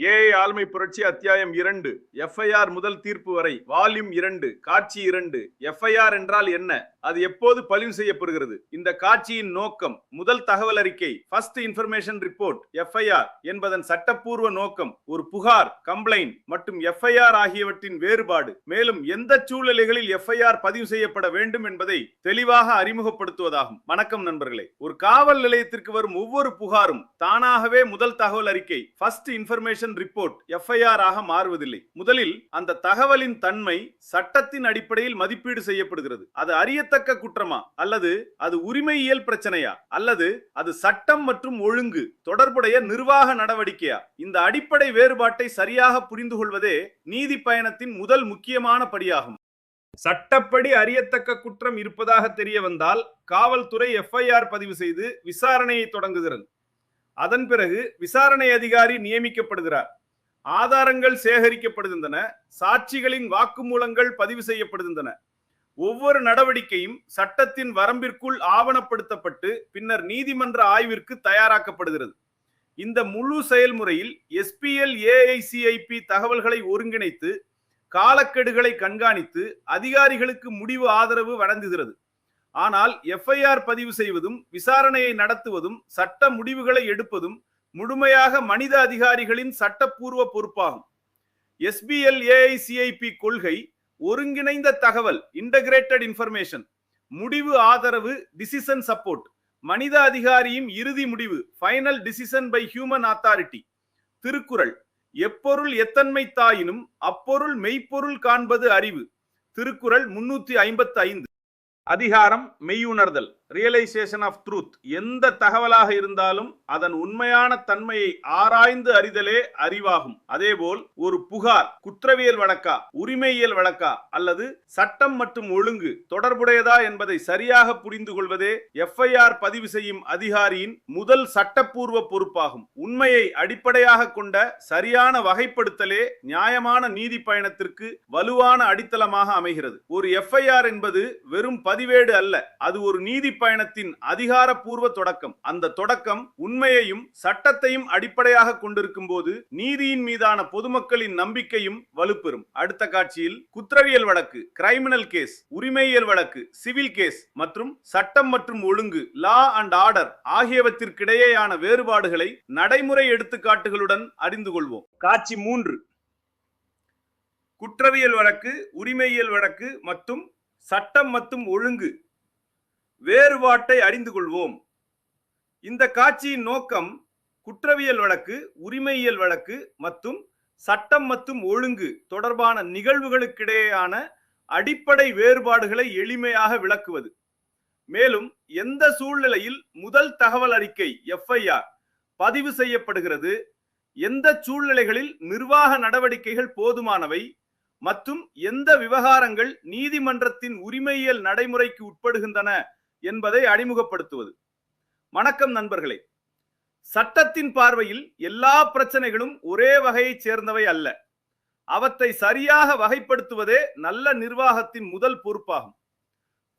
AI ஆளுமை புரட்சி அத்தியாயம் 2 எஃப்ஐஆர் முதல் தீர்ப்பு வரை வால்யூம் 2 காட்சி 2. எஃப்ஐஆர் என்றால் என்ன, அது எப்போது பதிவு செய்யப்படுகிறது, இந்த காட்சியின் நோக்கம், முதல் தகவல் அறிக்கை ஃபர்ஸ்ட் இன்ஃபர்மேஷன் ரிப்போர்ட் எஃப்ஐஆர் என்பதன் சட்டப்பூர்வ நோக்கம், ஒரு புகார் கம்ப்ளைண்ட் மற்றும் எஃப்ஐஆர் ஆகியவற்றின் வேறுபாடு, மேலும் எந்த சூழ்நிலைகளில் எஃப்ஐஆர் பதிவு செய்யப்பட வேண்டும் என்பதை தெளிவாக அறிமுகப்படுத்துவதாகும். வணக்கம் நண்பர்களே. ஒரு காவல் நிலையத்திற்கு வரும் ஒவ்வொரு புகாரும் தானாகவே முதல் தகவல் அறிக்கை ஃபர்ஸ்ட் இன்ஃபர்மேஷன் ரிப்போர்ட் எஃப்ஐஆர் ஆக மாறுவதில்லை. முதலில் அந்த தகவலின் தன்மை சட்டத்தின் அடிப்படையில் மதிப்பீடு செய்யப்படுகிறது. அது அறியத்தக்க குற்றமா, அல்லது அது உரிமையியல் பிரச்சனையா, அல்லது அது சட்டம் மற்றும் ஒழுங்கு தொடர்புடைய நிர்வாக நடவடிக்கையா? இந்த அடிப்படை வேறுபாட்டை சரியாக புரிந்து கொள்வதே நீதி பயணத்தின் முதல் முக்கியமான படியாகும். சட்டப்படி அறியத்தக்க குற்றம் இருப்பதாக தெரிய வந்தால் காவல்துறை எஃப்ஐஆர் பதிவு செய்து விசாரணையை தொடங்குகிறது. அதன் பிறகு விசாரணை அதிகாரி நியமிக்கப்படுகிறார். ஆதாரங்கள் சேகரிக்கப்படுகின்றன, சாட்சிகளின் வாக்குமூலங்கள் பதிவு செய்யப்படுகின்றன. ஒவ்வொரு நடவடிக்கையும் சட்டத்தின் வரம்பிற்குள் ஆவணப்படுத்தப்பட்டு பின்னர் நீதிமன்ற ஆய்விற்கு தயாராக்கப்படுகிறது. இந்த முழு செயல்முறையில் எஸ்பிஎல் ஏஐசிஐபி தகவல்களை ஒருங்கிணைத்து காலக்கெடுகளை கண்காணித்து அதிகாரிகளுக்கு முடிவு ஆதரவு வழங்குகிறது. ஆனால் எஃப்ஐஆர் பதிவு செய்வதும் விசாரணையை நடத்துவதும் சட்ட முடிவுகளை எடுப்பதும் முழுமையாக மனித அதிகாரிகளின் சட்டப்பூர்வ பொறுப்பாகும். எஸ்பிஎல் ஏஐசிஐபி கொள்கை ஒருங்கிணைந்த தகவல் இன்டகிரேட்டட் இன்ஃபர்மேஷன், முடிவு ஆதரவு டிசிஷன் சப்போர்ட், மனித அதிகாரியின் இறுதி முடிவு final decision by human authority. Thirukkural எப்பொருள் எத்தன்மை தாயினும் அப்பொருள் மெய்ப்பொருள் காண்பது அறிவு. திருக்குறள் 355. அதிகாரம் மெய்யுணர்தல், ரியலைசேஷன் ஆஃப் ட்ரூத். எந்த தகவலாக இருந்தாலும் அதன் உண்மையான தன்மையை ஆராய்ந்து அறிதலே அறிவாகும். அதேபோல் ஒரு புகார் குற்றவியல் வழக்கா, உரிமையியல் வழக்கா அல்லது சட்டம் மற்றும் ஒழுங்கு தொடர்புடையதா என்பதை சரியாக புரிந்து கொள்வதே எஃப்ஐஆர் பதிவு செய்யும் அதிகாரியின் முதல் சட்டப்பூர்வ பொறுப்பாகும். உண்மையை அடிப்படையாக கொண்ட சரியான வகைப்படுத்தலே நியாயமான நீதி பயணத்திற்கு வலுவான அடித்தளமாக அமைகிறது. ஒரு எஃப்ஐஆர் என்பது வெறும் பதிவேடு அல்ல, அது ஒரு நீதி பயணத்தின் அதிகாரப்பூர்வ தொடக்கம். அந்த தொடக்கம் உண்மையையும் சட்டத்தையும் அடிப்படையாக கொண்டிருக்கும் போது நீதியின் மீதான பொதுமக்களின் நம்பிக்கையும் வலுப்பெறும். அடுத்த காட்சியில் குற்றவியல் வழக்கு கிரிமினல் கேஸ், உரிமையியல் வழக்கு சிவில் கேஸ் மற்றும் சட்டம் மற்றும் ஒழுங்கு லா அண்ட் ஆர்டர் ஆகியவற்றிற்கிடையேயான வேறுபாடுகளை நடைமுறை எடுத்துக்காட்டுகளுடன் அறிந்து கொள்வோம். காட்சி 3. குற்றவியல் வழக்கு, உரிமையியல் வழக்கு மற்றும் சட்டம் மற்றும் ஒழுங்கு வேறுபாட்டை அறிந்து கொள்வோம். இந்த காட்சியின் நோக்கம் குற்றவியல் வழக்கு, உரிமையியல் வழக்கு மற்றும் சட்டம் மற்றும் ஒழுங்கு தொடர்பான நிகழ்வுகளுக்கிடையேயான அடிப்படை வேறுபாடுகளை எளிமையாக விளக்குவது. மேலும் எந்த சூழ்நிலையில் முதல் தகவல் அறிக்கை எஃப்ஐஆர் பதிவு செய்யப்படுகிறது, எந்த சூழ்நிலைகளில் நிர்வாக நடவடிக்கைகள் போதுமானவை மற்றும் எந்த விவகாரங்கள் நீதிமன்றத்தின் உரிமையியல் நடைமுறைக்கு உட்படுகின்றன என்பதை அறிமுகப்படுத்துவது. வணக்கம் நண்பர்களே. சட்டத்தின் பார்வையில் எல்லா பிரச்சனைகளும் ஒரே வகையைச் சேர்ந்தவை அல்ல. அவற்றை சரியாக வகைப்படுத்துவதே நல்ல நிர்வாகத்தின் முதல் பொறுப்பாகும்.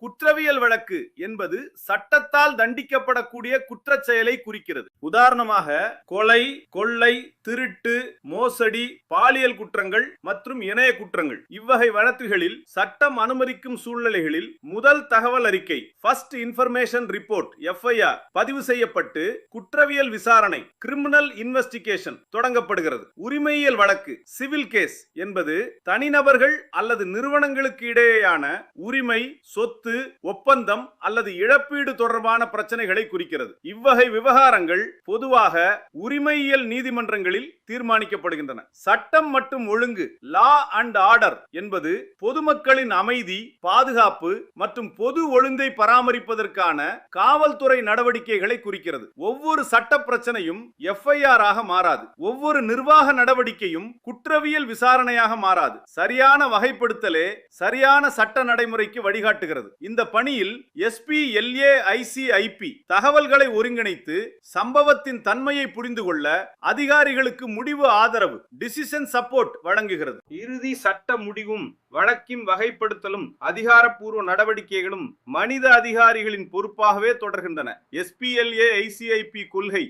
குற்றவியல் வழக்கு என்பது சட்டத்தால் தண்டிக்கப்படக்கூடிய குற்ற செயலை குறிக்கிறது. உதாரணமாக கொலை, கொள்ளை, திருட்டு, மோசடி, பாலியல் குற்றங்கள் மற்றும் இணைய குற்றங்கள். இவ்வகை வழக்குகளில் சட்டம் அனுமதிக்கும் சூழ்நிலைகளில் முதல் தகவல் அறிக்கை ஃபர்ஸ்ட் இன்ஃபர்மேஷன் ரிப்போர்ட் எஃப்ஐஆர் பதிவு செய்யப்பட்டு குற்றவியல் விசாரணை கிரிமினல் இன்வெஸ்டிகேஷன் தொடங்கப்படுகிறது. உரிமையியல் வழக்கு சிவில் கேஸ் என்பது தனிநபர்கள் அல்லது நிறுவனங்களுக்கு இடையேயான உரிமை, சொத்து, ஒப்பந்தம் அல்லது இழப்பீடு தொடர்பான பிரச்சனைகளை குறிக்கிறது. இவ்வகை விவகாரங்கள் பொதுவாக உரிமையியல் நீதிமன்றங்களில் தீர்மானிக்கப்படுகின்றன. சட்டம் மற்றும் ஒழுங்கு லா அண்ட் ஆர்டர் என்பது பொதுமக்களின் அமைதி, பாதுகாப்பு மற்றும் பொது ஒழுங்கை பராமரிப்பதற்கான காவல்துறை நடவடிக்கைகளை குறிக்கிறது. ஒவ்வொரு சட்ட பிரச்சனையும் எஃப்ஐஆர் ஆக மாறாது. ஒவ்வொரு நிர்வாக நடவடிக்கையும் குற்றவியல் விசாரணையாக மாறாது. சரியான வகைப்படுத்தலே சரியான சட்ட நடைமுறைக்கு வழிகாட்டுகிறது. இந்த பணியில் எஸ்பிஎல்ஏஐசிஐபி தகவல்களை ஒருங்கிணைத்து சம்பவத்தின் தன்மையை புரிந்து கொள்ள அதிகாரிகளுக்கு முடிவு ஆதரவு டிசிஷன் சப்போர்ட் வழங்குகிறது. இறுதி சட்ட முடிவும் வழக்கின் வகைப்படுத்தலும் அதிகாரப்பூர்வ நடவடிக்கைகளும் மனித அதிகாரிகளின் பொறுப்பாகவே தொடர்கின்றன. எஸ்பிஎல்ஏஐசிஐபி கொள்கை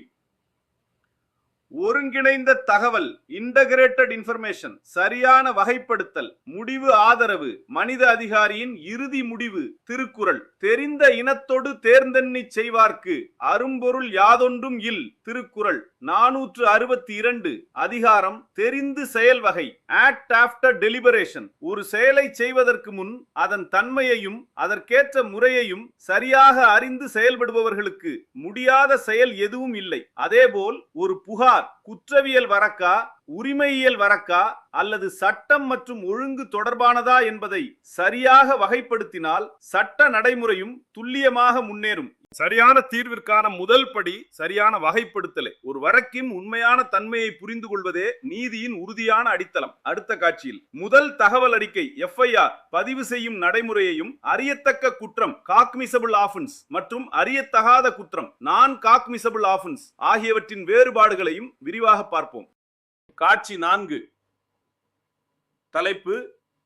ஒருங்கிணைந்த தகவல் இன்டகிரேட்டட் இன்ஃபர்மேஷன், சரியான வகைப்படுத்தல், முடிவு ஆதரவு, மனித அதிகாரியின் இறுதி முடிவு. திருக்குறள். தெரிந்த இனத்தொடு தேர்ந்தெண்ணி செய்வார்க்கு அரும்பொருள் யாதொன்றும் இல். திருக்குறள் 462. அதிகாரம் தெரிந்து செயல் வகை. Act after deliberation. ஒரு செயலை செய்வதற்கு முன் அதன் தன்மையையும் அதற்கேற்ற முறையையும் சரியாக அறிந்து செயல்படுபவர்களுக்கு முடியாத செயல் எதுவும் இல்லை. அதேபோல் ஒரு புகார் குற்றவியல் வழக்கா, உரிமையியல் வழக்கா அல்லது சட்டம் மற்றும் ஒழுங்கு தொடர்பானதா என்பதை சரியாக வகைப்படுத்தினால் சட்ட நடைமுறையும் துல்லியமாக முன்னேறும். சரியான தீர்விற்கான முதல் படி சரியான வகைப்படுத்தலே. ஒரு வழக்கின் உண்மையான தன்மையை புரிந்து கொள்வதே நீதியின் உறுதியான அடித்தளம். அடுத்த காட்சியில் முதல் தகவல் அறிக்கை FIR பதிவு செய்யும் நடைமுறையையும், அறியத்தக்க குற்றம் காக்மிசபிள் ஆஃபென்ஸ் மற்றும் அறியத்தகாத குற்றம் நான் காக்மிசபிள் ஆஃபென்ஸ் ஆகியவற்றின் வேறுபாடுகளையும் விரிவாக பார்ப்போம். காட்சி 4. தலைப்பு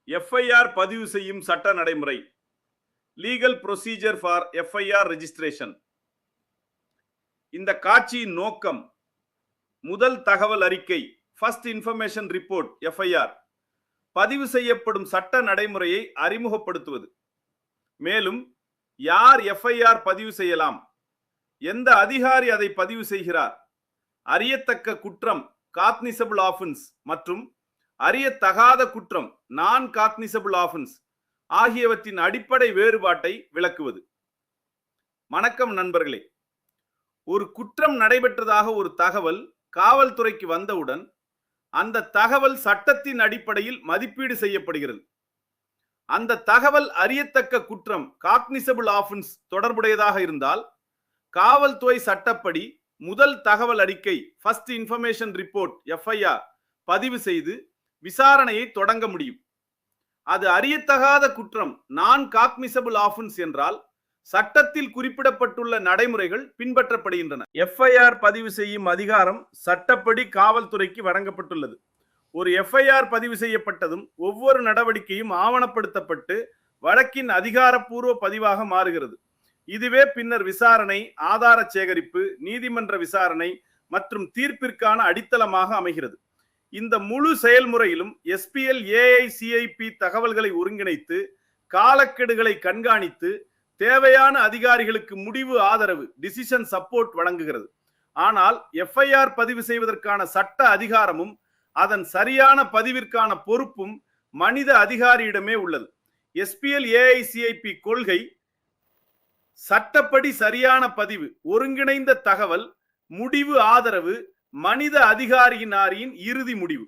FIR பதிவு செய்யும் சட்ட நடைமுறை. Legal procedure for FIR registration. இந்த காட்சியின் நோக்கம் முதல் தகவல் அறிக்கை ஃபர்ஸ்ட் இன்ஃபர்மேஷன் ரிப்போர்ட் FIR பதிவு செய்யப்படும் சட்ட நடைமுறையை அறிமுகப்படுத்துவது. மேலும் யார் FIR பதிவு செய்யலாம், எந்த அதிகாரி அதை பதிவு செய்கிறார், அறியத்தக்க குற்றம் காக்னிசபிள் ஆஃபென்ஸ் மற்றும் அறியத்தகாத குற்றம் நான் காக்னிசபிள் ஆஃபென்ஸ் ஆகியவற்றின் அடிப்படை வேறுபாட்டை விளக்குவது. வணக்கம் நண்பர்களே. ஒரு குற்றம் நடைபெற்றதாக ஒரு தகவல் காவல்துறைக்கு வந்தவுடன் அந்த தகவல் சட்டத்தின் அடிப்படையில் மதிப்பீடு செய்யப்படுகிறது. அந்த தகவல் அறியத்தக்க குற்றம் காக்னிசபிள் ஆஃபென்ஸ் தொடர்புடையதாக இருந்தால் காவல்துறை சட்டப்படி முதல் தகவல் அறிக்கை ஃபர்ஸ்ட் இன்ஃபர்மேஷன் ரிப்போர்ட் FIR பதிவு செய்து விசாரணையை தொடங்க முடியும். அது அறியத்தகாத குற்றம் நான் காக்னிசபிள் ஆஃபென்ஸ் என்றால் சட்டத்தில் குறிப்பிடப்பட்டுள்ள நடைமுறைகள் பின்பற்றப்படுகின்றன. FIR பதிவு செய்யும் அதிகாரம் சட்டப்படி காவல்துறைக்கு வழங்கப்பட்டுள்ளது. ஒரு FIR பதிவு செய்யப்பட்டதும் ஒவ்வொரு நடவடிக்கையும் ஆவணப்படுத்தப்பட்டு வழக்கின் அதிகாரப்பூர்வ பதிவாக மாறுகிறது. இதுவே பின்னர் விசாரணை, ஆதார சேகரிப்பு, நீதிமன்ற விசாரணை மற்றும் தீர்ப்பிற்கான அடித்தளமாக அமைகிறது. இந்த முழு செயல்முறையிலும் SPL AICIP தகவல்களை ஒருங்கிணைத்து காலக்கெடுகளை கண்காணித்து தேவையான அதிகாரிகளுக்கு முடிவு ஆதரவு டிசிஷன் சப்போர்ட் வழங்குகிறது. ஆனால் FIR பதிவு செய்வதற்கான சட்ட அதிகாரமும் அதன் சரியான பதிவிற்கான பொறுப்பும் மனித அதிகாரியிடமே உள்ளது. SPL AICIP கொள்கை சட்டப்படி சரியான பதிவு, ஒருங்கிணைந்த தகவல், முடிவு ஆதரவு, மனித அதிகாரியினாரின் இறுதி முடிவு.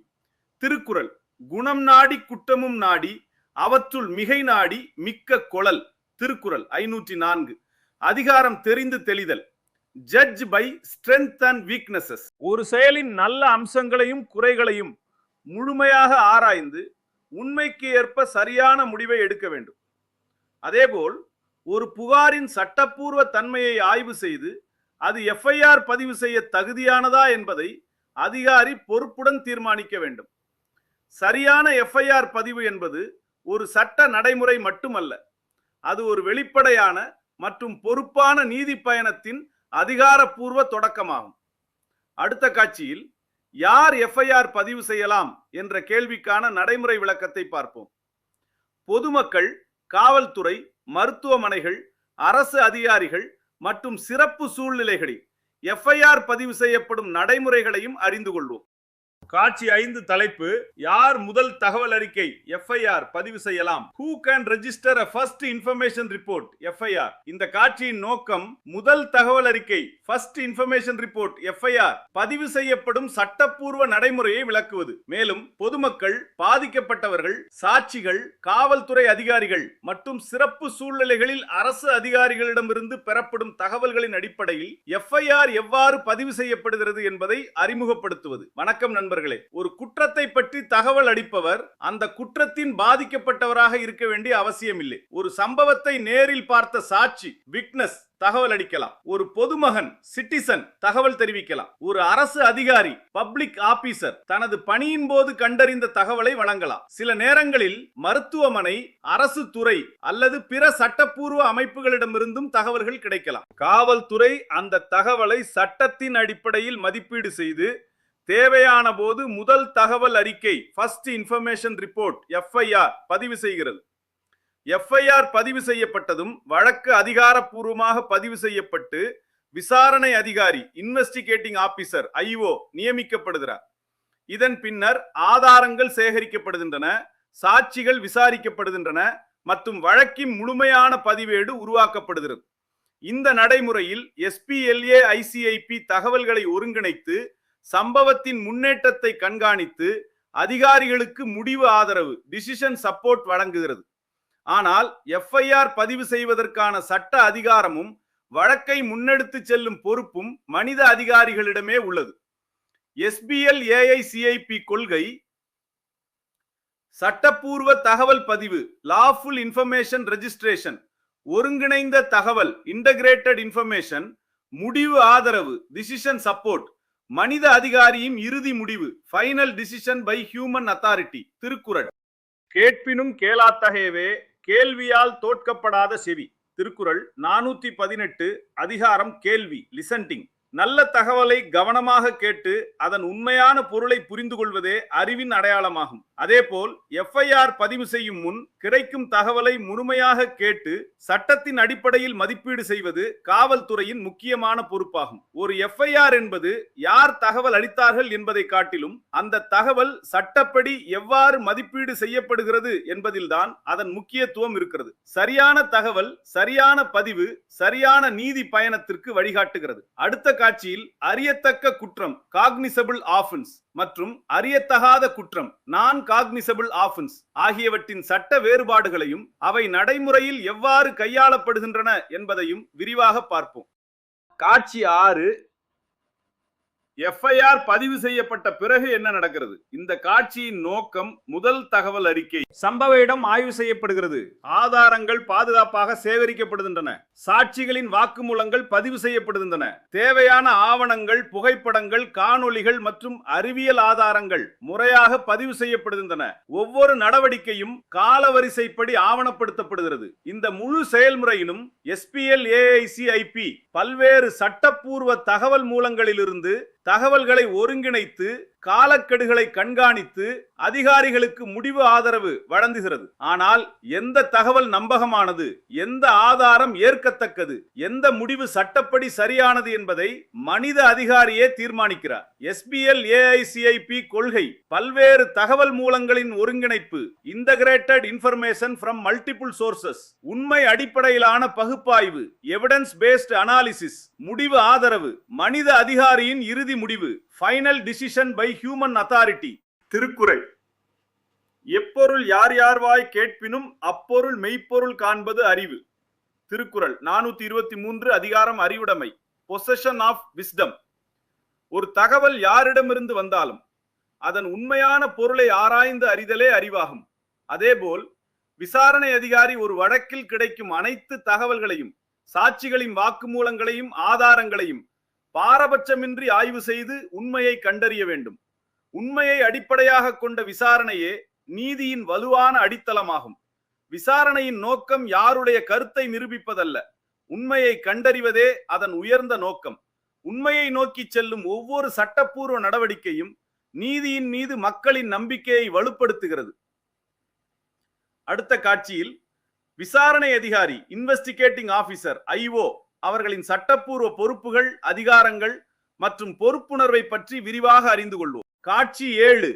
திருக்குறள். குணம் நாடி குற்றமும் நாடி அவற்றுள் மிகை நாடி மிக்க கொளல். திருக்குறள் 504. அதிகாரம் தெரிந்து தெளிதல். Judge by strength and weaknesses. ஒரு செயலின் நல்ல அம்சங்களையும் குறைகளையும் முழுமையாக ஆராய்ந்து உண்மைக்கு ஏற்ப சரியான முடிவை எடுக்க வேண்டும். அதேபோல் ஒரு புகாரின் சட்டப்பூர்வ தன்மையை ஆய்வு செய்து அது FIR பதிவு செய்ய தகுதியானதா என்பதை அதிகாரி பொறுப்புடன் தீர்மானிக்க வேண்டும். சரியான FIR பதிவு என்பது ஒரு சட்ட நடைமுறை மட்டுமல்ல, அது ஒரு வெளிப்படையான மற்றும் பொறுப்பான நீதி பயணத்தின் அதிகாரப்பூர்வ தொடக்கமாகும். அடுத்த காட்சியில் யார் FIR பதிவு செய்யலாம் என்ற கேள்விக்கான நடைமுறை விளக்கத்தை பார்ப்போம். பொதுமக்கள், காவல்துறை, மருத்துவமனைகள், அரசு அதிகாரிகள் மற்றும் சிறப்பு சூழ்நிலைகளில் FIR பதிவு செய்யப்படும் நடைமுறைகளையும் அறிந்து கொள்வோம். காட்சி 5. தலைப்பு யார் முதல் தகவல் அறிக்கை FIR பதிவு செய்யலாம். Who can register a first information report FIR. இந்த காட்சியின் நோக்கம் முதல் தகவல் அறிக்கை first information report FIR பதிவு செய்யப்படும் சட்டப்பூர்வ நடைமுறையை விளக்குவது. மேலும் பொதுமக்கள், பாதிக்கப்பட்டவர்கள், சாட்சிகள், காவல்துறை அதிகாரிகள் மற்றும் சிறப்பு சூழ்நிலைகளில் அரசு அதிகாரிகளிடமிருந்து பெறப்படும் தகவல்களின் அடிப்படையில் FIR எவ்வாறு பதிவு செய்யப்படுகிறது என்பதை அறிமுகப்படுத்துவது. வணக்கம் நண்பர்களே. ஒரு குற்றத்தை பற்றி தகவல் அளிப்பவர் அந்த குற்றத்தின் பாதிக்கப்பட்டவராக இருக்க வேண்டிய அவசியம் இல்லை. ஒரு சம்பவத்தை நேரில் பார்த்த சாட்சி விட்னஸ் தகவல் அளிக்கலாம். ஒரு பொதுமகன் சிட்டிசன் தகவல் தெரிவிக்கலாம். ஒரு அரசு அதிகாரி பப்ளிக் ஆபீசர் தனது பணியின் போது கண்டறிந்த தகவலை வழங்கலாம். சில நேரங்களில் மருத்துவமனை, அரசு துறை அல்லது பிற சட்டப்பூர்வ அமைப்புகளிடமிருந்தும் தகவல்கள் கிடைக்கலாம். காவல்துறை அந்த தகவலை சட்டத்தின் அடிப்படையில் மதிப்பீடு செய்து தேவையான போது முதல் தகவல் அறிக்கை ஃபர்ஸ்ட் இன்ஃபர்மேஷன் ரிப்போர்ட் FIR பதிவு செய்கிறது. FIR பதிவு செய்யப்பட்டதும் வழக்கு அதிகாரப்பூர்வமாக பதிவு செய்யப்பட்டு விசாரணை அதிகாரி இன்வெஸ்டிகேட்டிங் ஆபீசர் IO நியமிக்கப்படுகிறார். இதன் பின்னர் ஆதாரங்கள் சேகரிக்கப்படுகின்றன, சாட்சிகள் விசாரிக்கப்படுகின்றன மற்றும் வழக்கின் முழுமையான பதிவேடு உருவாக்கப்படுகிறது. இந்த நடைமுறையில் SPLA ICIP தகவல்களை ஒருங்கிணைத்து சம்பவத்தின் முன்னேற்றத்தை கண்காணித்து அதிகாரிகளுக்கு முடிவு ஆதரவு டிசிஷன் சப்போர்ட் வழங்குகிறது. ஆனால் FIR பதிவு செய்வதற்கான சட்ட அதிகாரமும் வழக்கை முன்னெடுத்து செல்லும் பொறுப்பும் மனித அதிகாரிகளிடமே உள்ளது. SBL AICIP கொள்கை சட்டப்பூர்வ தகவல் பதிவு லாஃபுல் இன்ஃபர்மேஷன் ரெஜிஸ்ட்ரேஷன், ஒருங்கிணைந்த தகவல் இன்டகிரேட்டட் இன்ஃபர்மேஷன், முடிவு ஆதரவு டிசிஷன் சப்போர்ட், மனித அதிகாரியின் இறுதி முடிவு final decision by human authority. Thirukkural. கேட்பினும் கேளாத்தகையவே கேள்வியால் தோற்கப்படாத செவி. திருக்குறள் 418 அதிகாரம் கேள்வி லிசன்டிங். நல்ல தகவலை கவனமாக கேட்டு அதன் உண்மையான பொருளை புரிந்து கொள்வதே அறிவின் அடையாளமாகும். அதேபோல் FIR பதிவு செய்யும் முன் கிடைக்கும் தகவலை முழுமையாக கேட்டு சட்டத்தின் அடிப்படையில் மதிப்பீடு செய்வது காவல்துறையின் முக்கியமான பொறுப்பாகும். ஒரு FIR என்பது யார் தகவல் அளித்தார்கள் என்பதை காட்டிலும் அந்த தகவல் சட்டப்படி எவ்வாறு மதிப்பீடு செய்யப்படுகிறது என்பதில்தான் அதன் முக்கியத்துவம் இருக்கிறது. சரியான தகவல், சரியான பதிவு, சரியான நீதி பயணத்திற்கு வழிகாட்டுகிறது. அடுத்த காட்சியில் அறியத்தக்க குற்றம் காக்னிசபிள் ஆஃபென்ஸ் மற்றும் அறியத்தகாத குற்றம் நான் காக்னிசபிள் ஆஃபென்ஸ் ஆகியவற்றின் சட்ட வேறுபாடுகளையும் அவை நடைமுறையில் எவ்வாறு கையாளப்படுகின்றன என்பதையும் விரிவாக பார்ப்போம். காட்சி 6. FIR பதிவு செய்யப்பட்ட பிறகு என்ன நடக்கிறது? இந்த காட்சியின் நோக்கம் முதல் தகவல் அறிக்கை. சம்பவ இடம் ஆய்வு செய்யப்படுகிறது, ஆதாரங்கள் பாதுகாப்பாக சேகரிக்கப்படுகின்றன, சாட்சிகளின் வாக்குமூலங்கள் பதிவு செய்யப்படுகின்றன, தேவையான ஆவணங்கள், புகைப்படங்கள், காணொளிகள் மற்றும் அறிவியல் ஆதாரங்கள் முறையாக பதிவு செய்யப்படுகின்றன. ஒவ்வொரு நடவடிக்கையும் காலவரிசைப்படி ஆவணப்படுத்தப்படுகிறது. இந்த முழு செயல்முறையிலும் SPL AICIP பல்வேறு சட்டப்பூர்வ தகவல் மூலங்களிலிருந்து தகவல்களை ஒருங்கிணைத்து காலக்கெடுகளை கண்காணித்து அதிகாரிகளுக்கு முடிவு ஆதரவு வழங்குகிறது. ஆனால் எந்த தகவல் நம்பகமானது, எந்த ஆதாரம் ஏற்கத்தக்கது, எந்த முடிவு சட்டப்படி சரியானது என்பதை மனித அதிகாரியே தீர்மானிக்கிறார். SBL AICIP கொள்கை பல்வேறு தகவல் மூலங்களின் ஒருங்கிணைப்பு integrated information from multiple sources, உண்மை அடிப்படையிலான பகுப்பாய்வு எவிடன்ஸ் பேஸ்ட் அனாலிசிஸ், முடிவு ஆதரவு மனித அதிகாரியின் இறுதி முடிவு final decision by human authority. Thirukkural. எப்பொருள் யார் யார்வாய் கேட்பினும் அப்பொருள் மெய்ப்பொருள் காண்பது அறிவு. திருக்குறள் 423 அதிகாரம் அறிவுடைமை பொசஷன் ஆஃப் விஸ்டம். ஒரு தகவல் யாரிடமிருந்து வந்தாலும் அதன் உண்மையான பொருளை ஆராய்ந்து அறிதலே அறிவாகும். அதேபோல் விசாரணை அதிகாரி ஒரு வழக்கில் கிடைக்கும் அனைத்து தகவல்களையும், சாட்சிகளின் வாக்குமூலங்களையும், ஆதாரங்களையும் பாரபட்சமின்றி ஆய்வு செய்து உண்மையை கண்டறிய வேண்டும். உண்மையை அடிப்படையாக கொண்ட விசாரணையே நீதியின் வலுவான அடித்தளமாகும். விசாரணையின் நோக்கம் யாருடைய கருத்தை நிரூபிப்பதல்ல, உண்மையை கண்டறிவதே அதன் உயர்ந்த நோக்கம். உண்மையை நோக்கி செல்லும் ஒவ்வொரு சட்டப்பூர்வ நடவடிக்கையும் நீதியின் மீது மக்களின் நம்பிக்கையை வலுப்படுத்துகிறது. அடுத்த காட்சியில் விசாரணை அதிகாரி இன்வெஸ்டிகேட்டிங் ஆபீசர் IO அவர்களின் சட்டப்பூர்வ பொறுப்புகள், அதிகாரங்கள் மற்றும் பொறுப்புணர்வை பற்றி விரிவாக அறிந்து கொள்வோம். காட்சி 7.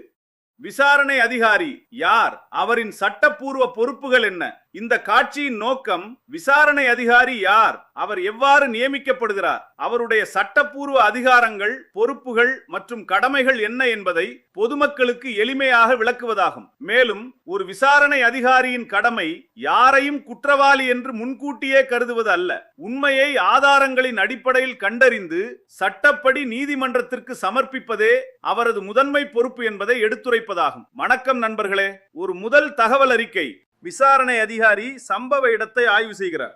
விசாரணை அதிகாரி யார்? அவரின் சட்டப்பூர்வ பொறுப்புகள் என்ன? இந்த காட்சியின் நோக்கம் விசாரணை அதிகாரி யார், அவர் எவ்வாறு நியமிக்கப்படுகிறார், அவருடைய சட்டப்பூர்வ அதிகாரங்கள், பொறுப்புகள் மற்றும் கடமைகள் என்ன என்பதை பொதுமக்களுக்கு எளிமையாக விளக்குவதாகும். மேலும் ஒரு விசாரணை அதிகாரியின் கடமை யாரையும் குற்றவாளி என்று முன்கூட்டியே கருதுவது அல்ல, உண்மையை ஆதாரங்களின் அடிப்படையில் கண்டறிந்து சட்டப்படி நீதிமன்றத்திற்கு சமர்ப்பிப்பதே அவரது முதன்மை பொறுப்பு என்பதை எடுத்துரைப்பதாகும். வணக்கம் நண்பர்களே. ஒரு முதல் தகவல் அறிக்கை. விசாரணை அதிகாரி சம்பவ இடத்தை ஆய்வு செய்கிறார்,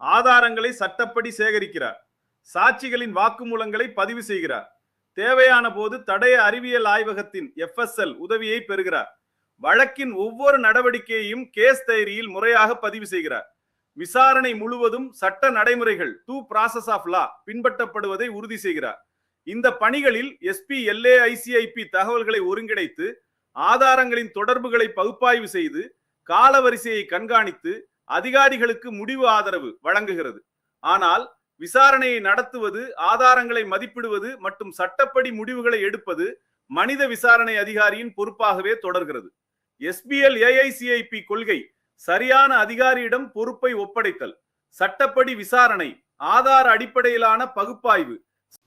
ஆதாரங்களை சட்டப்படி சேகரிக்கிறார், சாட்சிகளின் வாக்குமூலங்களை பதிவு செய்கிறார், தேவையான போது தடய அறிவியல் ஆய்வகத்தின் FSL உதவியை பெறுகிறார், வழக்கின் ஒவ்வொரு நடவடிக்கையையும் கேஸ் டைரியில் முறையாக பதிவு செய்கிறார், விசாரணை முழுவதும் சட்ட நடைமுறைகள் டூ ப்ராசஸ் ஆஃப் லா பின்பற்றப்படுவதை உறுதி செய்கிறார். இந்த பணிகளில் எஸ்பி LAICIP தகவல்களை ஒருங்கிணைத்து ஆதாரங்களின் தொடர்புகளை பகுப்பாய்வு செய்து காலவரிசையை கண்காணித்து அதிகாரிகளுக்கு முடிவு ஆதரவு வழங்குகிறது. ஆனால் விசாரணையை நடத்துவது, ஆதாரங்களை மதிப்பிடுவது மற்றும் சட்டப்படி முடிவுகளை எடுப்பது மனித விசாரணை அதிகாரியின் பொறுப்பாகவே தொடர்கிறது. SBL AICIP கொள்கை சரியான அதிகாரியிடம் பொறுப்பை ஒப்படைத்தல், சட்டப்படி விசாரணை, ஆதார அடிப்படையிலான பகுப்பாய்வு,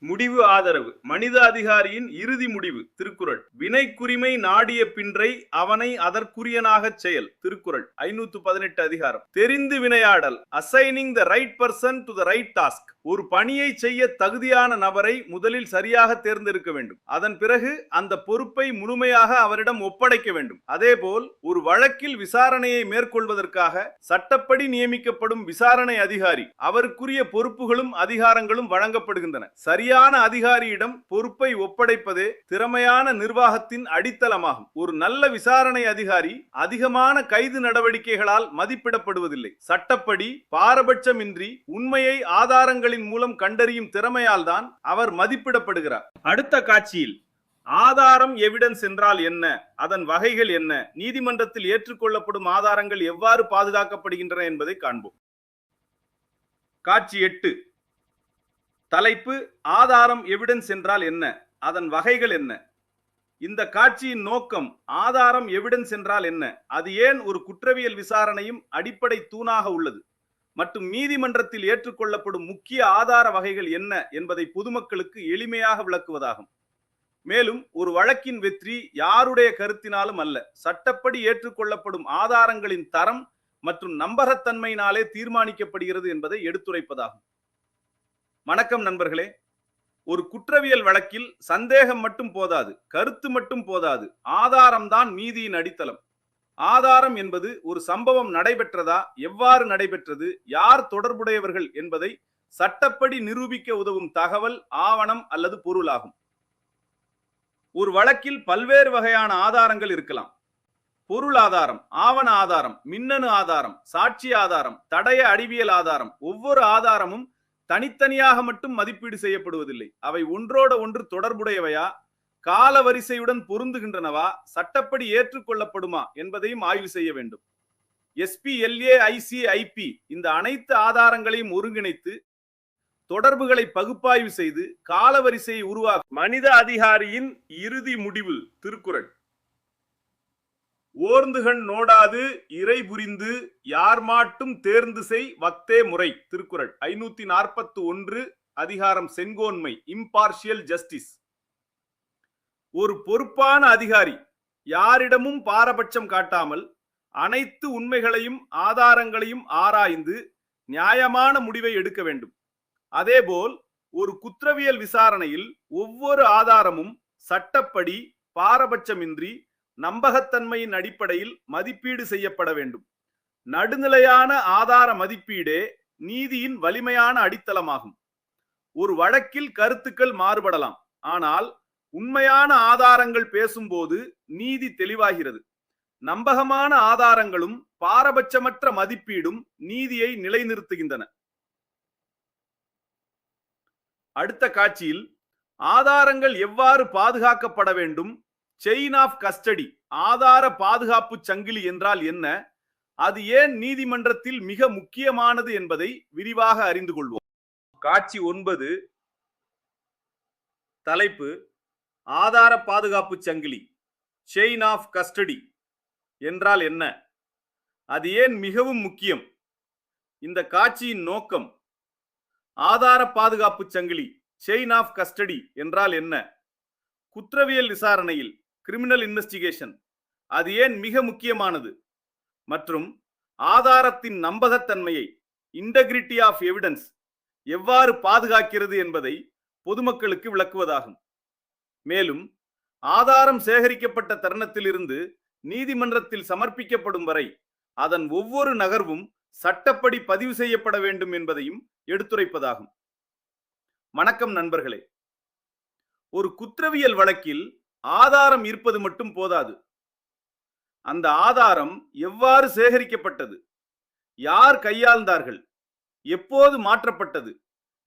முடிவு ஆதரவு, மனித அதிகாரியின் இறுதி முடிவு. திருக்குறள். வினைக்குரிமை நாடிய பின்றை அவனை அதற்குரியனாக செயல். திருக்குறள் 518 அதிகாரம். தெரிந்து வினையாடல், assigning the right person to the right task. ஒரு பணியை செய்ய தகுதியான நபரை முதலில் சரியாக தேர்ந்தெடுக்க வேண்டும். அதன் பிறகு அந்த பொறுப்பை முழுமையாக அவரிடம் ஒப்படைக்க வேண்டும். அதேபோல் ஒரு வழக்கில் விசாரணையை மேற்கொள்வதற்காக சட்டப்படி நியமிக்கப்படும் விசாரணை அதிகாரி அவருக்குரிய பொறுப்புகளும் அதிகாரங்களும் வழங்கப்படுகின்றன. சரியான அதிகாரியிடம் பொறுப்பை ஒப்படைப்பதே திறமையான நிர்வாகத்தின் அடித்தளமாகும். ஒரு நல்ல விசாரணை அதிகாரி அதிகமான கைது நடவடிக்கைகளால் மதிப்பிடப்படுவதில்லை. சட்டப்படி பாரபட்சமின்றி உண்மையை ஆதாரங்களின் மூலம் கண்டறியும் திறமையால் தான் அவர் மதிப்பிடப்படுகிறார். அடுத்த காட்சியில் ஆதாரம் எவிடன்ஸ் என்றால் என்ன, அதன் வகைகள் என்ன, நீதிமன்றத்தில் ஏற்றுக்கொள்ளப்படும் ஆதாரங்கள் எவ்வாறு பாதுகாக்கப்படுகின்றன என்பதை காண்போம். காட்சி 8. தலைப்பு: ஆதாரம் எவிடன்ஸ் என்றால் என்ன, அதன் வகைகள் என்ன. இந்த காட்சியின் நோக்கம் ஆதாரம் எவிடன்ஸ் என்றால் என்ன, அது ஏன் ஒரு குற்றவியல் விசாரணையும் அடிப்படை தூணாக உள்ளது மற்றும் நீதிமன்றத்தில் ஏற்றுக்கொள்ளப்படும் முக்கிய ஆதார வகைகள் என்ன என்பதை பொதுமக்களுக்கு எளிமையாக விளக்குவதாகும். மேலும் ஒரு வழக்கின் வெற்றி யாருடைய கருத்தினாலும் அல்ல, சட்டப்படி ஏற்றுக்கொள்ளப்படும் ஆதாரங்களின் தரம் மற்றும் நம்பகத்தன்மையினாலே தீர்மானிக்கப்படுகிறது என்பதை எடுத்துரைப்பதாகும். வணக்கம் நண்பர்களே. ஒரு குற்றவியல் வழக்கில் சந்தேகம் மட்டும் போதாது, கருத்து மட்டும் போதாது, ஆதாரம்தான் நீதியின் அடித்தளம். ஆதாரம் என்பது ஒரு சம்பவம் நடைபெற்றதா, எவ்வாறு நடைபெற்றது, யார் தொடர்புடையவர்கள் என்பதை சட்டப்படி நிரூபிக்க உதவும் தகவல், ஆவணம் அல்லது பொருளாகும். ஒரு வழக்கில் பல்வேறு வகையான ஆதாரங்கள் இருக்கலாம். பொருள் ஆதாரம், ஆவண ஆதாரம், மின்னணு ஆதாரம், சாட்சி ஆதாரம், தடய அறிவியல் ஆதாரம். ஒவ்வொரு ஆதாரமும் தனித்தனியாக மட்டும் மதிப்பீடு செய்யப்படுவதில்லை. அவை ஒன்றோட ஒன்று தொடர்புடையவையா, கால வரிசையுடன் பொருந்துகின்றனவா, சட்டப்படி ஏற்றுக்கொள்ளப்படுமா என்பதையும் ஆய்வு செய்ய வேண்டும். எஸ்பி LAICIP இந்த அனைத்து ஆதாரங்களையும் ஒருங்கிணைத்து தொடர்புகளை பகுப்பாய்வு செய்து காலவரிசையை உருவாக்கும் மனித அதிகாரியின் இறுதி முடிவு. திருக்குறள். ஓர்ந்துகண் நோடாது இறை புரிந்து யார் மாட்டும் தேர்ந்து செய் வக்தே முறை. திருக்குறள் 541 அதிகாரம் செங்கோன்மை, இம்பார்ஷியல் ஜஸ்டிஸ். ஒரு பொறுப்பான அதிகாரி யாரிடமும் பாரபட்சம் காட்டாமல் அனைத்து உண்மைகளையும் ஆதாரங்களையும் ஆராய்ந்து நியாயமான முடிவை எடுக்க வேண்டும். அதேபோல் ஒரு குற்றவியல் விசாரணையில் ஒவ்வொரு ஆதாரமும் சட்டப்படி பாரபட்சமின்றி நம்பகத்தன்மையின் அடிப்படையில் மதிப்பீடு செய்யப்பட வேண்டும். நடுநிலையான ஆதார மதிப்பீடே நீதியின் வலிமையான அடித்தளமாகும். ஒரு வழக்கில் கருத்துக்கள் மாறுபடலாம், ஆனால் உண்மையான ஆதாரங்கள் பேசும்போது நீதி தெளிவாகிறது. நம்பகமான ஆதாரங்களும் பாரபட்சமற்ற மதிப்பீடும் நீதியை நிலைநிறுத்துகின்றன. அடுத்த காட்சியில் ஆதாரங்கள் எவ்வாறு பாதுகாக்கப்பட வேண்டும், செயின் ஆஃப் கஸ்டடி, ஆதார பாதுகாப்பு சங்கிலி என்றால் என்ன, அது ஏன் நீதிமன்றத்தில் மிக முக்கியமானது என்பதை விரிவாக அறிந்து கொள்வோம். காட்சி 9. தலைப்பு: ஆதார பாதுகாப்பு சங்கிலி, செயின் ஆஃப் கஸ்டடி என்றால் என்ன, அது ஏன் மிகவும் முக்கியம். இந்த காட்சியின் நோக்கம்: ஆதார பாதுகாப்பு சங்கிலி, செயின் ஆஃப் கஸ்டடி என்றால் என்ன, குற்றவியல் விசாரணையில் கிரிமினல் இன்வெஸ்டிகேஷன் அது ஏன் மிக முக்கியமானது மற்றும் ஆதாரத்தின் நம்பகத்தன்மையை, இன்டெகிரிட்டி ஆஃப் எவிடன்ஸ் எவ்வாறு பாதுகாக்கிறது என்பதை பொதுமக்களுக்கு விளக்குவதாகும். மேலும் ஆதாரம் சேகரிக்கப்பட்ட தருணத்திலிருந்து நீதிமன்றத்தில் சமர்ப்பிக்கப்படும் வரை அதன் ஒவ்வொரு நகர்வும் சட்டப்படி பதிவு செய்யப்பட வேண்டும் என்பதையும் எடுத்துரைப்பதாகும். வணக்கம் நண்பர்களே. ஒரு குற்றவியல் வழக்கில் ஆதாரம் இருப்பது மட்டும் போதாது. அந்த ஆதாரம் எவ்வாறு சேகரிக்கப்பட்டது, யார் கையாள்ந்தார்கள், எப்போது மாற்றப்பட்டது,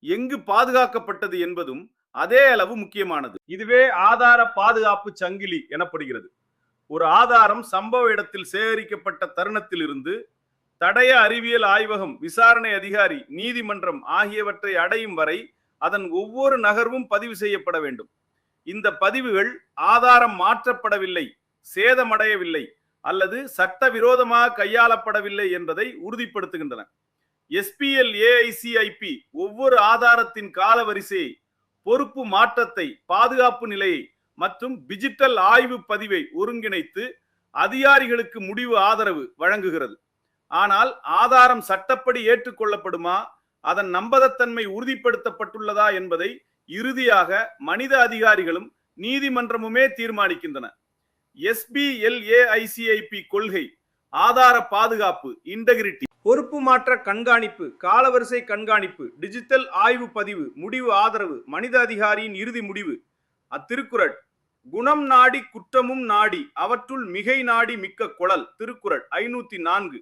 எங்கு பாதுகாக்கப்பட்டது என்பதும் அதே அளவு முக்கியமானது. இதுவே ஆதார பாதுகாப்பு சங்கிலி எனப்படுகிறது. ஒரு ஆதாரம் சம்பவ இடத்தில் சேகரிக்கப்பட்ட தருணத்தில் இருந்து தடய அறிவியல் ஆய்வகம், விசாரணை அதிகாரி, நீதிமன்றம் ஆகியவற்றை அடையும் வரை அதன் ஒவ்வொரு நகர்வும் பதிவு செய்யப்பட வேண்டும். இந்த பதிவுகள் ஆதாரம் மாற்றப்படவில்லை, சேதமடையவில்லை அல்லது சட்டவிரோதமாக கையாளப்படவில்லை என்பதை உறுதிப்படுத்துகின்றன. SPL AICIP ஒவ்வொரு ஆதாரத்தின் காலவரிசையை, பொறுப்பு மாற்றத்தை, பாதுகாப்பு நிலையை மற்றும் டிஜிட்டல் ஆய்வு பதிவை ஒருங்கிணைத்து அதிகாரிகளுக்கு முடிவு ஆதரவு வழங்குகிறது. ஆனால் ஆதாரம் சட்டப்படி ஏற்றுக்கொள்ளப்படுமா, அதன் நம்பகத்தன்மை உறுதிப்படுத்தப்பட்டுள்ளதா என்பதை இறுதியாக மனித அதிகாரிகளும் நீதிமன்றமுமே தீர்மானிக்கின்றன. SBLAICIP கொள்கை ஆதார பாதுகாப்பு, இன்டெகிரிட்டி, பொறுப்பு மாற்ற கண்காணிப்பு, காலவரிசை கண்காணிப்பு, டிஜிட்டல் ஆய்வு பதிவு, முடிவு ஆதரவு, மனித அதிகாரியின் இறுதி முடிவு. அத்திருக்குறள் குணம் நாடி குற்றமும் நாடி அவற்றுள் மிகை நாடி மிக்க கொளல். திருக்குறள் 504.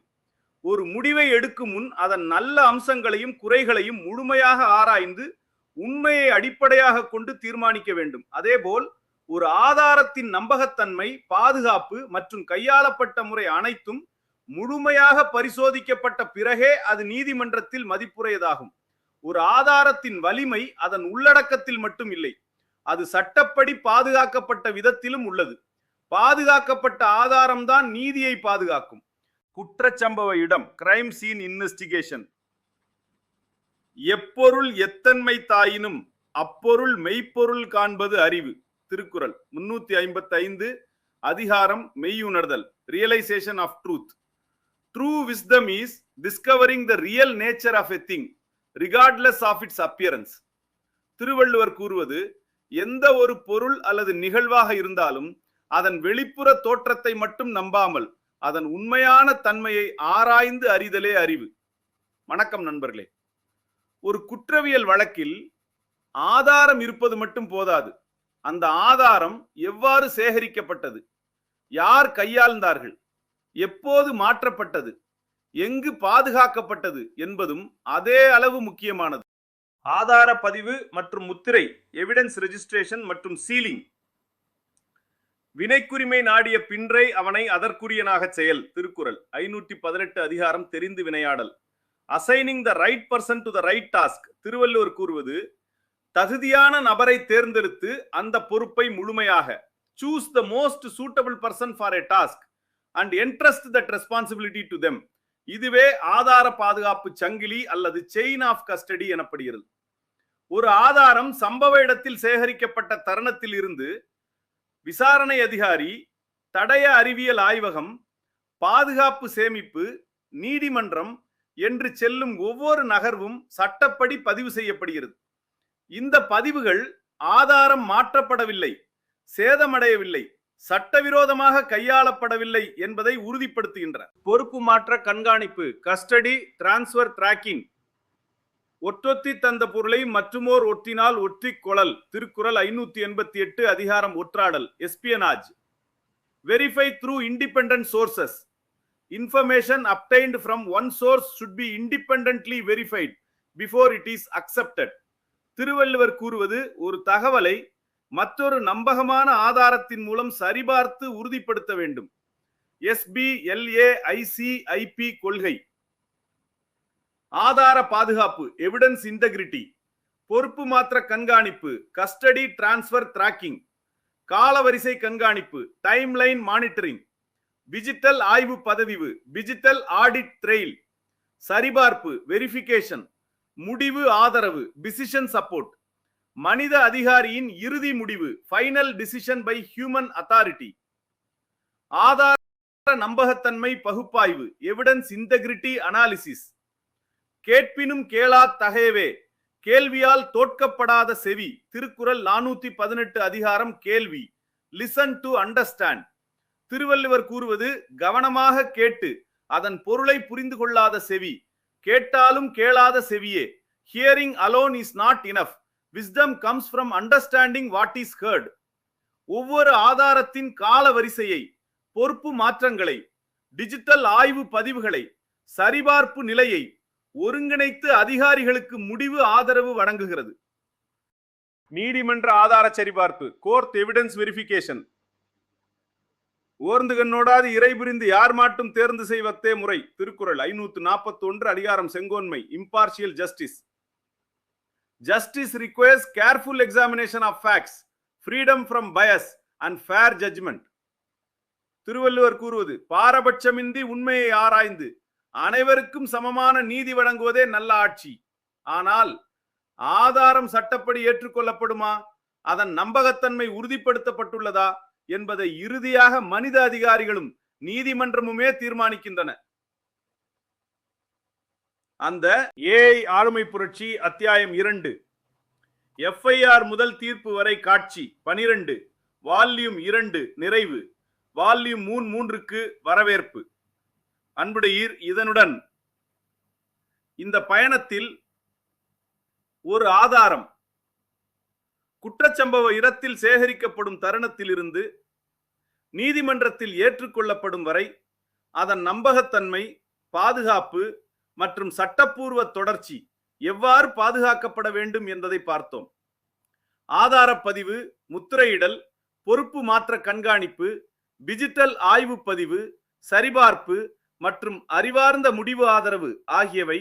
ஒரு முடிவை எடுக்கும் முன் அதன் நல்ல அம்சங்களையும் குறைகளையும் முழுமையாக ஆராய்ந்து உண்மையை அடிப்படையாக கொண்டு தீர்மானிக்க வேண்டும். அதேபோல் ஒரு ஆதாரத்தின் நம்பகத்தன்மை, பாதுகாப்பு மற்றும் கையாளப்பட்ட முறை அனைத்தும் முழுமையாக பரிசோதிக்கப்பட்ட பிறகே அது நீதிமன்றத்தில் மதிப்புரையதாகும். ஒரு ஆதாரத்தின் வலிமை அதன் உள்ளடக்கத்தில் மட்டும் இல்லை, அது சட்டப்படி பாதுகாக்கப்பட்ட விதத்திலும் உள்ளது. பாதுகாக்கப்பட்ட ஆதாரம்தான் நீதியை பாதுகாக்கும். குற்றச்சம்பவ இடம், கிரைம் சீன் இன்வெஸ்டிகேஷன். எப்பொருள் எத்தன்மை தாயினும் அப்பொருள் மெய்ப்பொருள் காண்பது அறிவு. திருக்குறள் 355. அதிகாரம் மெய்யுணர்தல், realisation of truth. True wisdom is discovering the real nature of a thing regardless of its appearance. Thiruvalluvar கூறுவது, எந்த ஒரு பொருள் அல்லது நிகழ்வாக இருந்தாலும் அதன் வெளிப்புற தோற்றத்தை மட்டும் நம்பாமல் அதன் உண்மையான தன்மையை ஆராய்ந்து அறிதலே அறிவு. வணக்கம் நண்பர்களே. ஒரு குற்றவியல் வழக்கில் ஆதாரம் இருப்பது மட்டும் போதாது, அந்த ஆதாரம் எவ்வாறு சேகரிக்கப்பட்டது, யார் கையாள்ந்தார்கள், எப்போது மாற்றப்பட்டது, எங்கு பாதுகாக்கப்பட்டது என்பதும் அதே அளவு முக்கியமானது. ஆதார பதிவு மற்றும் முத்திரை, எவிடன்ஸ் ரெஜிஸ்ட்ரேஷன் மற்றும் சீலிங். வினைக்குரிமை நாடிய பின்றை அவனை அதற்குரியனாக செயல். திருக்குறள் 518. அதிகாரம் தெரிந்து வினையாடல். Assigning the right person to the right task. Thiruvalluvar கூறுவது, தகுதியான நபரை தேர்ந்தெடுத்து அந்த பொறுப்பை முழுமையாக, choose the most suitable person for a task and entrust that responsibility to them. இதுவே ஆதார பாதுகாப்பு சங்கிலி அல்லது செயின் ஆஃப் கஸ்டடி எனப்படுகிறது. ஒரு ஆதாரம் சம்பவ இடத்தில் சேகரிக்கப்பட்ட தருணத்தில் இருந்து விசாரணை அதிகாரி, தடய அறிவியல் ஆய்வகம், பாதுகாப்பு சேமிப்பு, நீதிமன்றம் என்று செல்லும் ஒவ்வொரு நகர்வும் சட்டப்படி பதிவு செய்யப்படுகிறது. இந்த பதிவுகள் ஆதாரம் மாற்றப்படவில்லை, சேதமடையவில்லை, சட்டவிரோதமாக கையாளப்படவில்லை என்பதை உறுதிப்படுத்துகின்றன. பொறுப்பு மாற்ற கண்காணிப்பு, கஸ்டடி டிரான்ஸ்பர் டிராக்கிங். ஒற்றொத்தி தந்த பொருளை மற்றுமோர் ஒற்றினால் ஒற்றி கொளல். திருக்குறள் 588. அதிகாரம் ஒற்றாடல், espionage. Verify through independent sources. Information obtained from one source should be independently verified before it is accepted. Thiruvalluvar கூறுவது, ஒரு தகவலை மற்றொரு நம்பகமான ஆதாரத்தின் மூலம் சரிபார்த்து உறுதிப்படுத்த வேண்டும். SBLAICIP கொள்கை. ஆதார பாதுகாப்பு, எவிடன்ஸ் இன்டெகிரிட்டி. பொறுப்பு மாற்ற கண்காணிப்பு, கஸ்டடி டிரான்ஸ்பர் டிராக்கிங். காலவரிசை கண்காணிப்பு, டைம்லைன் மானிட்டரிங். டிஜிட்டல் ஆய்வு பதிவு, டிஜிட்டல் ஆடிட் ட்ரெயில். சரிபார்ப்பு, வெரிஃபிகேஷன். முடிவு ஆதரவு, டிசிஷன் சப்போர்ட். மனித அதிகாரியின் இறுதி முடிவு, final decision by human authority. ஆதார நம்பகத்தன்மை பகுப்பாய்வு, எவிடன்ஸ் இன்டெகிரிட்டி அனாலிசிஸ். கேட்பினும் கேளா தகையவே, கேள்வியால் தோற்கப்படாத செவி. திருக்குறள் 418. அதிகாரம் கேள்வி, லிசன் டு அண்டர்ஸ்டாண்ட். திருவள்ளுவர் கூறுவது, கவனமாக கேட்டு அதன் பொருளை புரிந்து கொள்ளாத செவி கேட்டாலும் கேளாத செவியே. Hearing alone is not enough. Wisdom comes from understanding what is heard. ஒவ்வொரு ஆதாரத்தின் கால வரிசையை, பொறுப்பு மாற்றங்களை, டிஜிட்டல் ஆய்வு பதிவுகளை, சரிபார்ப்பு நிலையை ஒருங்கிணைத்து அதிகாரிகளுக்கு முடிவு ஆதரவு வழங்குகிறது. நீதிமன்ற ஆதார சரிபார்ப்பு, கோர்ட் எவிடன்ஸ் வெரிஃபிகேஷன். ஓர்ந்து கண்ணோடாது இறை புரிந்து யார் மாட்டும் தேர்ந்து செய்வத்தே முறை. திருக்குறள் 541 அதிகாரம் செங்கோன்மை. Impartial justice. Justice requires careful examination of facts, freedom from bias and fair judgment. Thiruvalluvar கூறுவது, பாரபட்சமின்றி உண்மையை ஆராய்ந்து அனைவருக்கும் சமமான நீதி வழங்குவதே நல்ல ஆட்சி. ஆனால் ஆதாரம் சட்டப்படி ஏற்றுக்கொள்ளப்படுமா, அதன் நம்பகத்தன்மை உறுதிப்படுத்தப்பட்டுள்ளதா என்பதை இறுதியாக மனித அதிகாரிகளும் நீதிமன்றமுமே தீர்மானிக்கின்றன. அந்த ஏஐ ஆளுமை புரட்சி அத்தியாயம் 2, எஃப்ஐஆர் முதல் தீர்ப்பு வரை காட்சி 12, வால்யூம் 2 நிறைவு, வால்யூம் 3க்கு வரவேற்பு. அன்புடையீர், இதனுடன் இந்த பயணத்தில் ஒரு ஆதாரம் குற்றச்சம்பவ இடத்தில் சேகரிக்கப்படும் தருணத்திலிருந்து நீதிமன்றத்தில் ஏற்றுக்கொள்ளப்படும் வரை அதன் நம்பகத்தன்மை, பாதுகாப்பு மற்றும் சட்டப்பூர்வ தொடர்ச்சி எவ்வாறு பாதுகாக்கப்பட வேண்டும் என்பதை பார்த்தோம். ஆதாரப்பதிவு, முத்திரையிடல், பொறுப்பு மாற்ற கண்காணிப்பு, டிஜிட்டல் ஆய்வு பதிவு, சரிபார்ப்பு மற்றும் அறிவார்ந்த முடிவு ஆதரவு ஆகியவை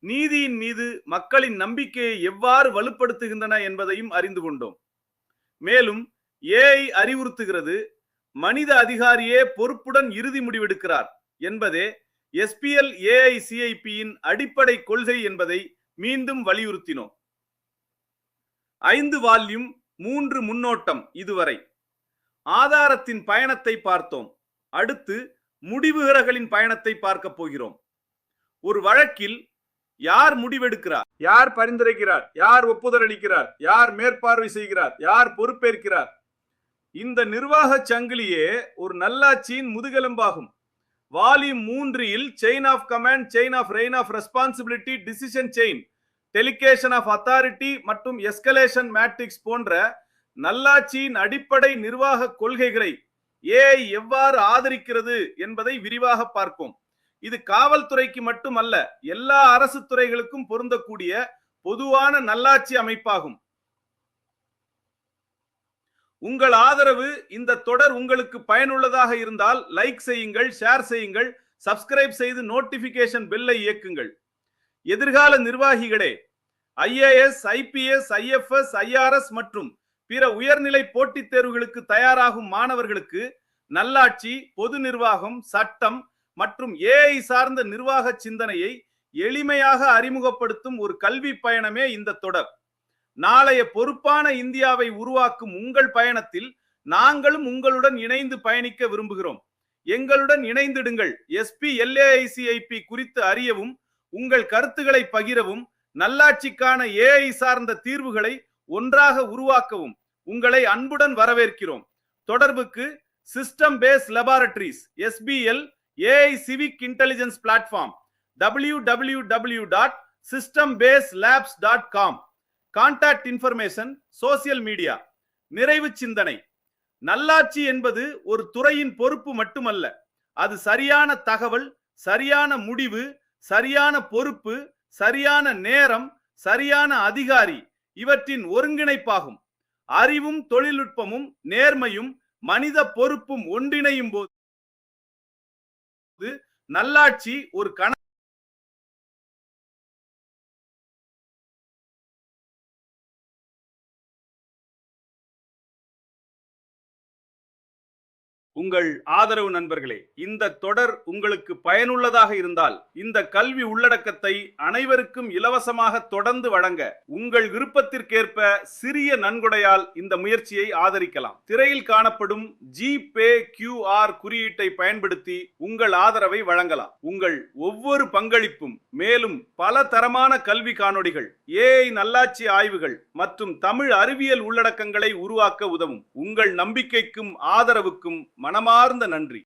நீதியின் மீது மக்களின் நம்பிக்கையை எவ்வாறு வலுப்படுத்துகின்றன என்பதையும் அறிந்து கொண்டோம். மேலும் ஏஐ அறிவுறுத்துகிறது, மனித அதிகாரியே பொறுப்புடன் இறுதி முடிவெடுக்கிறார் என்பதே எஸ்பிஎல் ஏஐசிஐபியின் அடிப்படை கொள்கை என்பதை மீண்டும் வலியுறுத்தினோம். 5 வால்யூம் 3 முன்னோட்டம். இதுவரை ஆதாரத்தின் பயணத்தை பார்த்தோம். அடுத்து முடிவுகளின் பயணத்தை பார்க்க போகிறோம். ஒரு வழக்கில் யார் முடிவெடுக்கிறார், யார் பரிந்துரைக்கிறார், யார் ஒப்புதல் அளிக்கிறார், யார் மேற்பார்வை செய்கிறார், யார் பொறுப்பேற்கிறார், இந்த நிர்வாக சங்கிலியே ஒரு நல்லாட்சியின் முதுகெலும்பாகும். Volume 3 chain of command, chain of reign of responsibility, decision chain, delegation of authority மற்றும் எஸ்கலேஷன் மேட்ரிக்ஸ் போன்ற நல்லாட்சியின் அடிப்படை நிர்வாக கொள்கைகளை ஏஐ எவ்வாறு ஆதரிக்கிறது என்பதை விரிவாக பார்ப்போம். இது காவல்துறைக்கு மட்டுமல்ல, எல்லா அரசு துறைகளுக்கும் பொருந்தக்கூடிய பொதுவான நல்லாட்சி அமைப்பாகும். உங்கள் ஆதரவு இந்த தொடர் உங்களுக்கு பயனுள்ளதாக இருந்தால் லைக் செய்யுங்கள், ஷேர் செய்யுங்கள், சப்ஸ்கிரைப் செய்து நோட்டிபிகேஷன் பெல்லை இயக்குங்கள். எதிர்கால நிர்வாகிகளே, ஐஏஎஸ், ஐபிஎஸ், ஐஎஃப்எஸ், ஐஆர்எஸ் மற்றும் பிற உயர்நிலை போட்டித் தேர்வுகளுக்கு தயாராகும் மாணவர்களுக்கு நல்லாட்சி, பொது நிர்வாகம், சட்டம் மற்றும் ஏஐ சார்ந்த நிர்வாக சிந்தனையை எளிமையாக அறிமுகப்படுத்தும் ஒரு கல்வி பயணமே இந்த தொடர். நாளைய பொறுப்பான இந்தியாவை உருவாக்கும் உங்கள் பயணத்தில் நாங்களும் உங்களுடன் இணைந்து பயணிக்க விரும்புகிறோம். எங்களுடன் இணைந்திடுங்கள். எஸ்பிஎல்ஏஐசிஐபி குறித்து அறியவும், உங்கள் கருத்துக்களை பகிரவும், நல்லாட்சிக்கான ஏஐ சார்ந்த தீர்வுகளை ஒன்றாக உருவாக்கவும் உங்களை அன்புடன் வரவேற்கிறோம். தொடர்புக்கு system base laboratories, SBL AI civic intelligence platform, www.systembaselabs.com. Contact information, social media. நிறைவு சிந்தனை: நல்லாட்சி என்பது ஒரு துறையின் பொறுப்பு மட்டுமல்ல, அது சரியான தகவல், சரியான முடிவு, சரியான பொறுப்பு, சரியான நேரம், சரியான அதிகாரி இவற்றின் ஒருங்கிணைப்பாகும். அறிவும் தொழில்நுட்பமும் நேர்மையும் மனித பொறுப்பும் ஒன்றிணையும் போது நல்லாட்சி ஒரு உங்கள் ஆதரவு நண்பர்களே, இந்த தொடர் உங்களுக்கு பயனுள்ளதாக இருந்தால் இந்த கல்வி உள்ளடக்கத்தை அனைவருக்கும் இலவசமாக தொடர்ந்து வழங்க உங்கள் விருப்பத்திற்கேற்ப சிறிய நன்கொடையால் இந்த முயற்சியை ஆதரிக்கலாம். திரையில் காணப்படும் ஜிபே QR குறியீட்டை பயன்படுத்தி உங்கள் ஆதரவை வழங்கலாம். உங்கள் ஒவ்வொரு பங்களிப்பும் மேலும் பல தரமான கல்வி காணொளிகள், ஏஐ நல்லாட்சி ஆய்வுகள் மற்றும் தமிழ் அறிவியல் உள்ளடக்கங்களை உருவாக்க உதவும். உங்கள் நம்பிக்கைக்கும் ஆதரவுக்கும் மனமார்ந்த நன்றி.